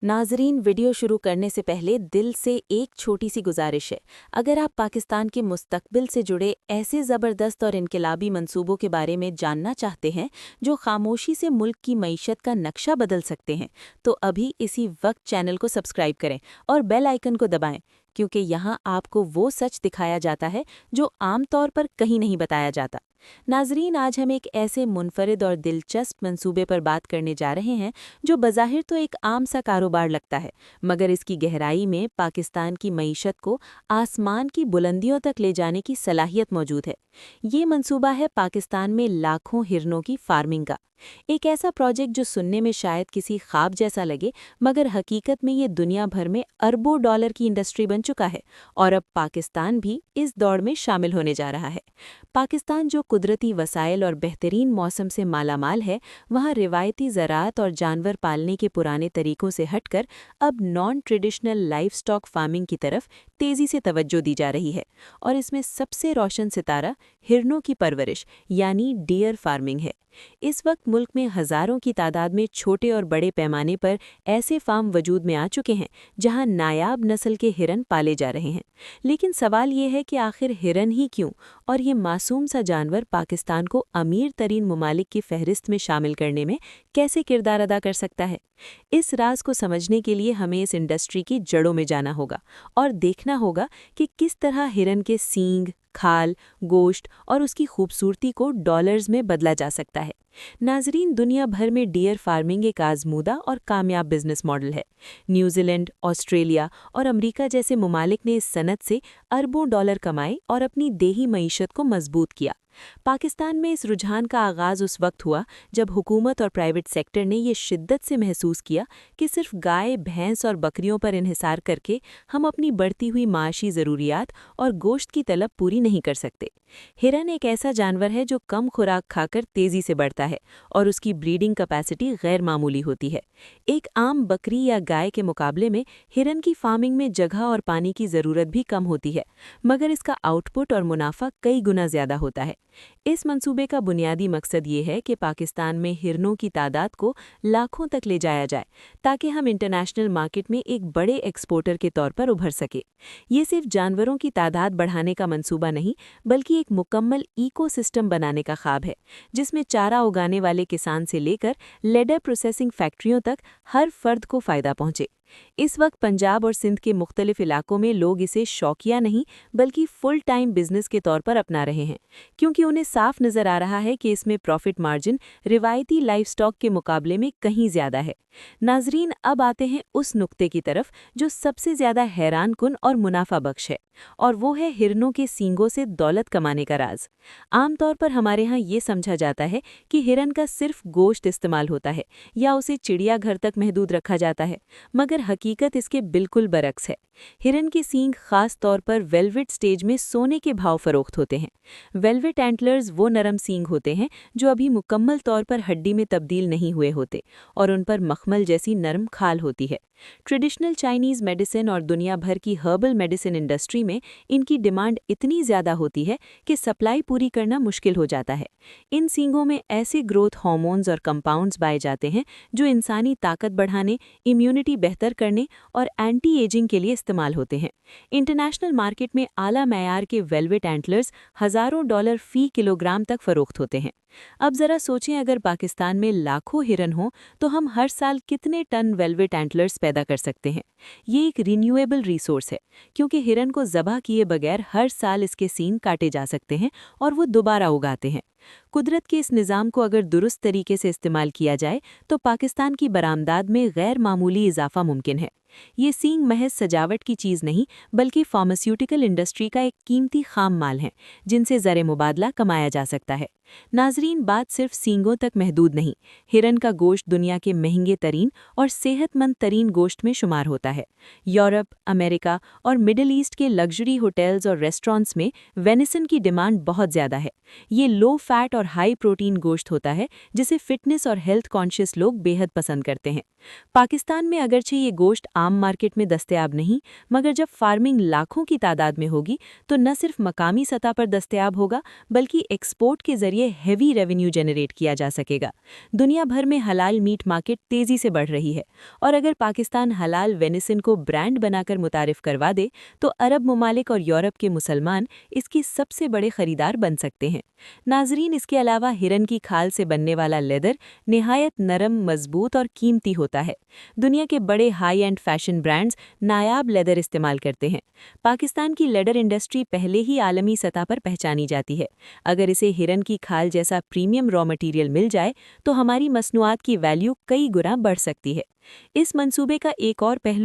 नाजरीन, वीडियो शुरू करने से पहले दिल से एक छोटी सी गुजारिश है। अगर आप पाकिस्तान के मुस्तकबिल से जुड़े ऐसे ज़बरदस्त और इनकलाबी मंसूबों के बारे में जानना चाहते हैं जो खामोशी से मुल्क की मईशत का नक्शा बदल सकते हैं, तो अभी इसी वक्त चैनल को सब्सक्राइब करें और बेल आइकन को दबाएं, क्योंकि यहाँ आपको वो सच दिखाया जाता है जो आमतौर पर कहीं नहीं बताया जाता। नाजरीन, आज हम एक ऐसे मुनफरिद और दिलचस्प मंसूबे पर बात करने जा रहे हैं जो बज़ाहिर तो एक आम सा कारोबार लगता है, मगर इसकी गहराई में पाकिस्तान की मईशत को आसमान की बुलंदियों तक ले जाने की सलाहियत मौजूद है। ये मंसूबा है पाकिस्तान में लाखों हिरनों की फार्मिंग का। एक ऐसा प्रोजेक्ट जो सुनने में शायद किसी ख्वाब जैसा लगे, मगर हकीकत में ये दुनिया भर में अरबों डॉलर की इंडस्ट्री बन चुका है और अब पाकिस्तान भी इस दौड़ में शामिल होने जा रहा है। पाकिस्तान जो कुदरती वसाइल और बेहतरीन मौसम से मालामाल है, वहाँ रिवायती ज़राअत और जानवर पालने के पुराने तरीकों से हटकर अब non traditional life stock farming की तरफ तेज़ी से तवज्जो दी जा रही है। और इसमें सबसे रोशन सितारा हिरनों की परवरिश यानी डियर फार्मिंग है। इस वक्त मुल्क में हज़ारों की तादाद में छोटे और बड़े पैमाने पर ऐसे फार्म वजूद में आ चुके हैं जहां नायाब नस्ल के हिरन पाले जा रहे हैं। लेकिन सवाल ये है कि आखिर हिरन ही क्यों, और ये मासूम सा जानवर पाकिस्तान को अमीर तरीन ममालिक की फहरिस्त में शामिल करने में कैसे किरदार अदा कर सकता है? इस राज को समझने के लिए हमें इस इंडस्ट्री की जड़ों में जाना होगा और देखना होगा कि किस तरह हिरन के सींग, खाल, गोश्त और उसकी खूबसूरती को डॉलर्स में बदला जा सकता है। नाजरीन, दुनिया भर में डियर फार्मिंग एक आजमूदा और कामयाब बिजनेस मॉडल है। न्यूजीलैंड, ऑस्ट्रेलिया और अमेरिका जैसे ममालिक ने इस सनत से अरबों डॉलर कमाए और अपनी देही मईशत को मजबूत किया। पाकिस्तान में इस रुझान का आगाज़ उस वक्त हुआ जब हुकूमत और प्राइवेट सेक्टर ने ये शिद्दत से महसूस किया कि सिर्फ गाय, भैंस और बकरियों पर इन्हिसार करके हम अपनी बढ़ती हुई माशी ज़रूरियात और गोश्त की तलब पूरी नहीं कर सकते। हिरन एक ऐसा जानवर है जो कम खुराक खाकर तेज़ी से बढ़ता है और उसकी ब्रीडिंग कैपेसिटी गैर मामूली होती है। एक आम बकरी या गाय के मुकाबले में हिरन की फार्मिंग में जगह और पानी की ज़रूरत भी कम होती है, मगर इसका आउटपुट और मुनाफा कई गुना ज़्यादा होता है। इस मंसूबे का बुनियादी मकसद ये है कि पाकिस्तान में हिरनों की तादाद को लाखों तक ले जाया जाए ताकि हम इंटरनेशनल मार्केट में एक बड़े एक्सपोर्टर के तौर पर उभर सके। ये सिर्फ जानवरों की तादाद बढ़ाने का मंसूबा नहीं, बल्कि एक मुकम्मल इकोसिस्टम बनाने का ख्वाब है, जिसमें चारा उगाने वाले किसान से लेकर लेदर प्रोसेसिंग फैक्ट्रियों तक हर फर्द को फ़ायदा पहुंचे। इस वक्त पंजाब और सिंध के मुख्तलिफ इलाकों में लोग इसे शौकिया नहीं बल्कि फुल टाइम बिजनेस के तौर पर अपना रहे हैं, क्योंकि उन्हें साफ नज़र आ रहा है कि इसमें प्रॉफिट मार्जिन रिवायती लाइफ स्टॉक के मुकाबले में कहीं ज़्यादा है। नाजरीन, अब आते हैं उस नुक्ते की तरफ जो सबसे ज़्यादा हैरान कुन और मुनाफा बख्श है, और वो है हिरनों के सींगों से दौलत कमाने का राज। आमतौर पर हमारे यहाँ ये समझा जाता है कि हिरन का सिर्फ गोश्त इस्तेमाल होता है या उसे चिड़ियाघर तक महदूद रखा जाता है, मगर हकीकत इसके बिल्कुल बरक्स है। हिरन के सींग खास तौर पर वेलवेट स्टेज में सोने के भाव फरोख्त होते हैं। वेलवेट एंटलर्स वो नरम सींग होते हैं जो अभी मुकम्मल तौर पर हड्डी में तब्दील नहीं हुए होते और उन पर मखमल जैसी नरम खाल होती है। ट्रेडिशनल चाइनीज़ मेडिसिन और दुनिया भर की हर्बल मेडिसिन इंडस्ट्री में इनकी डिमांड इतनी ज़्यादा होती है कि सप्लाई पूरी करना मुश्किल हो जाता है। इन सींगों में ऐसे ग्रोथ हार्मोन्स और कंपाउंड्स पाए जाते हैं जो इंसानी ताकत बढ़ाने, इम्यूनिटी बेहतर करने और एंटी एजिंग के लिए इस्तेमाल होते हैं। इंटरनेशनल मार्केट में आला मयार के वेलवेट एंटलर्स हज़ारों डॉलर फ़ी किलोग्राम तक फ़रोख्त होते हैं। अब ज़रा सोचें, अगर पाकिस्तान में लाखों हिरन हों तो हम हर साल कितने टन वेलवेट एंटलर्स पैदा कर सकते हैं। ये एक रिन्यूएबल रिसोर्स है, क्योंकि हिरन को ज़बह किए बगैर हर साल इसके सींग काटे जा सकते हैं और वो दोबारा उगाते हैं। कुदरत के इस निज़ाम को अगर दुरुस्त तरीके से इस्तेमाल किया जाए तो पाकिस्तान की बरामदाद में गैर मामूली इजाफा मुमकिन है। ये सींग महज सजावट की चीज़ नहीं बल्कि फार्मास्यूटिकल इंडस्ट्री का एक कीमती खाम माल है जिनसे ज़र मुबादला कमाया जा सकता है। नाजरीन, बात सिर्फ सींगों तक महदूद नहीं। हिरन का गोश्त दुनिया के महंगे तरीन और सेहतमंद तरीन गोश्त में शुमार होता है। यूरोप, अमेरिका और मिडिल ईस्ट के लग्जरी होटल्स और रेस्टोरेंट्स में वेनिसन की डिमांड बहुत ज़्यादा है। ये लो फैट और हाई प्रोटीन गोश्त होता है जिसे फिटनेस और हेल्थ कॉन्शियस लोग बेहद पसंद करते हैं। पाकिस्तान में अगरचे ये गोश्त आम मार्केट में दस्तयाब नहीं, मगर जब फार्मिंग लाखों की तादाद में होगी तो न सिर्फ मकामी सतह पर दस्तयाब होगा बल्कि एक्सपोर्ट के जरिए हेवी रेवेन्यू जनरेट किया जा सकेगा। दुनिया भर में हलाल मीट मार्केट तेजी से बढ़ रही है और अगर पाकिस्तान हलाल वेनिसन को ब्रांड बनाकर मुतारिफ करवा दे तो अरब ममालिक और यूरोप के मुसलमान इसकी सबसे बड़े खरीदार बन सकते हैं। नाजरीन, इसके अलावा हिरन की खाल से बनने वाला लेदर निहायत नरम, मजबूत और कीमती होता है। दुनिया के बड़े high and fashion brands Nayab leather इस्तेमाल करते हैं। पाकिस्तान की लेदर इंडस्ट्री पहले ही आलमी सतह पर पहचानी जाती है। अगर इसे हिरन की खाल जैसा प्रीमियम रॉ मटेरियल मिल जाए तो हमारी मसनूआत की वैल्यू कई गुना बढ़ सकती है। इस मंसूबे का एक और पहलू